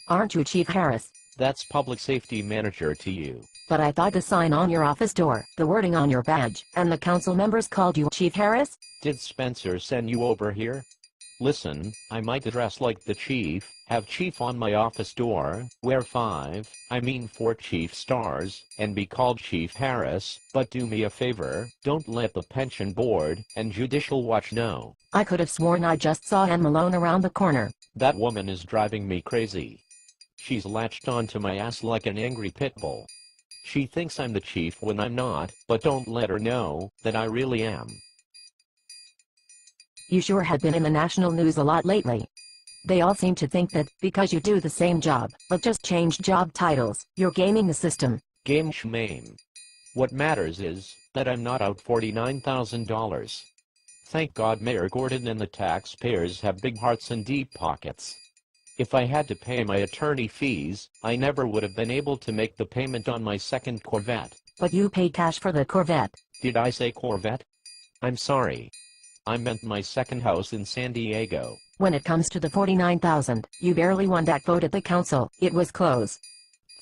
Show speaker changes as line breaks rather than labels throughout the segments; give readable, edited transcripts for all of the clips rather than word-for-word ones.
Aren't you Chief Harris?
That's public safety manager to you.
But I thought the sign on your office door, the wording on your badge, and the council members called you Chief Harris?
Did Spencer send you over here? Listen, I might dress like the chief, have chief on my office door, wear 4 chief stars, and be called Chief Harris, but do me a favor, don't let the pension board and judicial watch know.
I could have sworn I just saw Ann Malone around the corner.
That woman is driving me crazy. She's latched onto my ass like an angry pit bull. She thinks I'm the chief when I'm not, but don't let her know that I really am.
You sure have been in the national news a lot lately. They all seem to think that, because you do the same job, but just changed job titles, you're gaming the system.
Game shmame. What matters is that I'm not out $49,000. Thank God Mayor Gordon and the taxpayers have big hearts and deep pockets. If I had to pay my attorney fees, I never would have been able to make the payment on my second Corvette.
But you paid cash for the Corvette.
Did I say Corvette? I'm sorry. I meant my second house in San Diego.
When it comes to the $49,000, you barely won that vote at the council. It was close.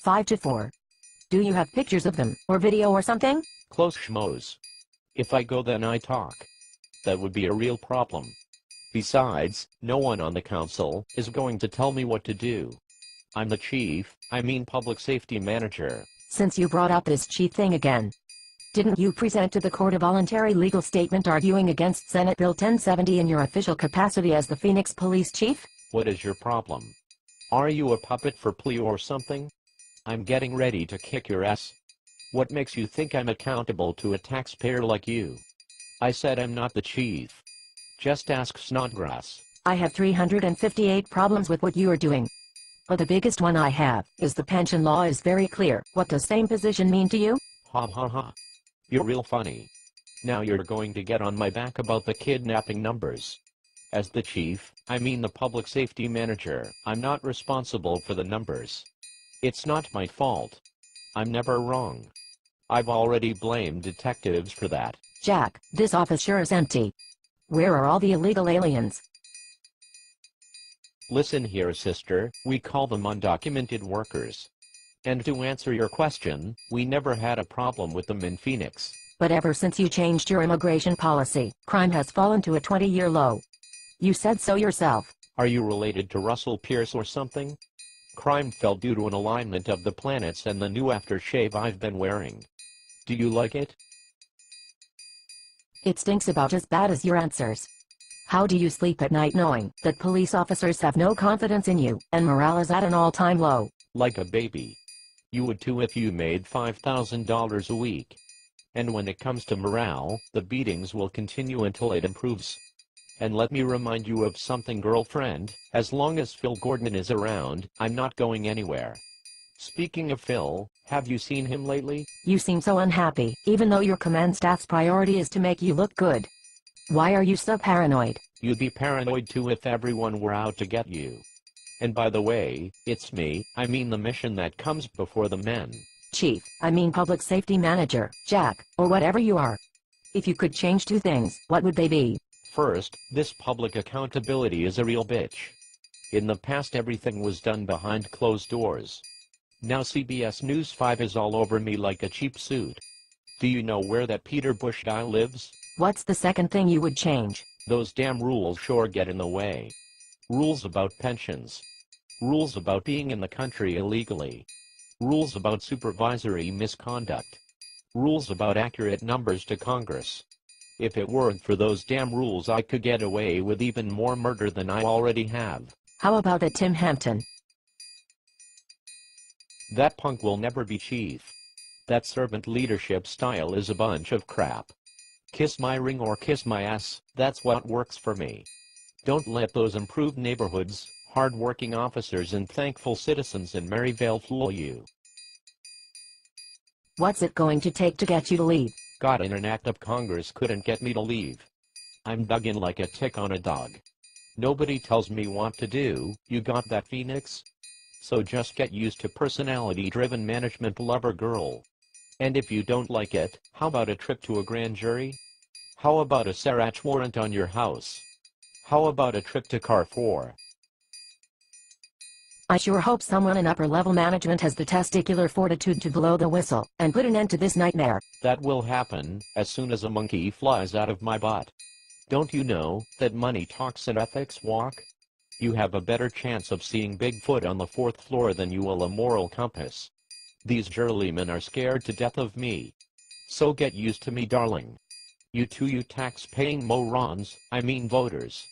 5-4. Do you have pictures of them, or video or something?
Close schmoes. If I go then I talk. That would be a real problem. Besides, no one on the council is going to tell me what to do. I'm the chief, public safety manager.
Since you brought up this chief thing again, didn't you present to the court a voluntary legal statement arguing against Senate Bill 1070 in your official capacity as the Phoenix police chief?
What is your problem? Are you a puppet for plea or something? I'm getting ready to kick your ass. What makes you think I'm accountable to a taxpayer like you? I said I'm not the chief. Just ask Snodgrass.
I have 358 problems with what you are doing. But the biggest one I have is the pension law is very clear. What does same position mean to you?
Ha ha ha. You're real funny. Now you're going to get on my back about the kidnapping numbers. As the chief, the public safety manager, I'm not responsible for the numbers. It's not my fault. I'm never wrong. I've already blamed detectives for that.
Jack, this office sure is empty. Where are all the illegal aliens?
Listen here, sister, we call them undocumented workers. And to answer your question, we never had a problem with them in Phoenix.
But ever since you changed your immigration policy, crime has fallen to a 20-year low. You said so yourself.
Are you related to Russell Pierce or something? Crime fell due to an alignment of the planets and the new aftershave I've been wearing. Do you like it?
It stinks about as bad as your answers. How do you sleep at night knowing that police officers have no confidence in you, and morale is at an all-time low?
Like a baby. You would too if you made $5,000 a week. And when it comes to morale, the beatings will continue until it improves. And let me remind you of something, girlfriend, as long as Phil Gordon is around, I'm not going anywhere. Speaking of Phil, have you seen him lately?
You seem so unhappy, even though your command staff's priority is to make you look good. Why are you so paranoid?
You'd be paranoid too if everyone were out to get you. And by the way, it's me, the mission that comes before the men.
Chief, public safety manager, Jack, or whatever you are. If you could change 2 things, what would they be?
First, this public accountability is a real bitch. In the past everything was done behind closed doors. Now CBS News 5 is all over me like a cheap suit. Do you know where that Peter Bush guy lives?
What's the second thing you would change?
Those damn rules sure get in the way. Rules about pensions. Rules about being in the country illegally. Rules about supervisory misconduct. Rules about accurate numbers to Congress. If it weren't for those damn rules I could get away with even more murder than I already have.
How about that Tim Hampton?
That punk will never be chief. That servant leadership style is a bunch of crap. Kiss my ring or kiss my ass, that's what works for me. Don't let those improved neighborhoods, hard-working officers and thankful citizens in Maryvale fool you.
What's it going to take to get you to leave?
God, in an act of Congress couldn't get me to leave. I'm dug in like a tick on a dog. Nobody tells me what to do, you got that, Phoenix? So just get used to personality-driven management, lover girl. And if you don't like it, how about a trip to a grand jury? How about a search warrant on your house? How about a trip to Carrefour?
I sure hope someone in upper-level management has the testicular fortitude to blow the whistle and put an end to this nightmare.
That will happen as soon as a monkey flies out of my butt. Don't you know that money talks and ethics walk? You have a better chance of seeing Bigfoot on the 4th floor than you will a moral compass. These jurymen are scared to death of me. So get used to me, darling. You tax-paying morons, I mean voters.